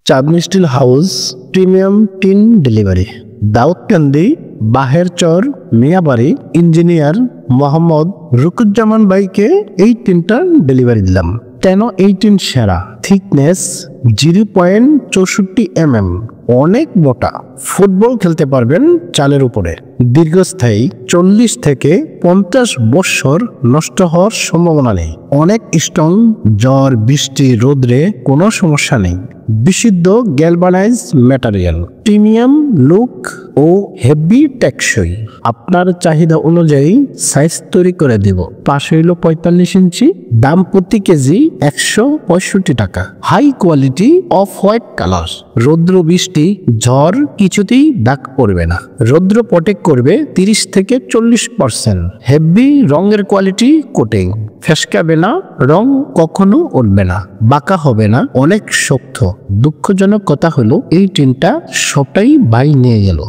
চাঁদনী steel house premium tin delivery, Daudkandi, Baherchar, Miabari. Engineer Mohammad Rukuzzaman ভাইকে এই টিনটা delivery দিলাম। কেন এই টিন সেরা? থিকনেস 0.64 mm, অনেক মোটা। ফুটবল খেলতে পারবেন চালের উপরে। দীর্ঘস্থায়ী 40 থেকে 50 বছর নষ্ট হওয়ার সম্ভাবনা নেই। অনেক স্ট্রং, ঝড় বৃষ্টি রোদ্রে কোনো সমস্যা নেই। বিশুদ্ধ গ্যালভানাইজ ম্যাটেরিয়াল, প্রিমিয়াম লুক ও হেভি টেকসই। আপনার চাহিদা অনুযায়ী সাইজ তৈরি করে দেব। পাশে হইল 45 ইঞ্চি, দাম প্রতি কেজি 165 টাকা। High quality of white colour, রৌদ্র বৃষ্টি ঝড় কিছুতেই দাগ পড়বে না। রৌদ্র প্রটেক্ট করবে 30 থেকে 40%। হেভি রঙের কোয়ালিটি কোটিং, ফেসকাবে না, রং কখনো উঠবে না, বাঁকা হবে না, অনেক শক্ত। দুঃখজনক কথা হলো এই টিনটা সবটাই ভাই নিয়ে গেল।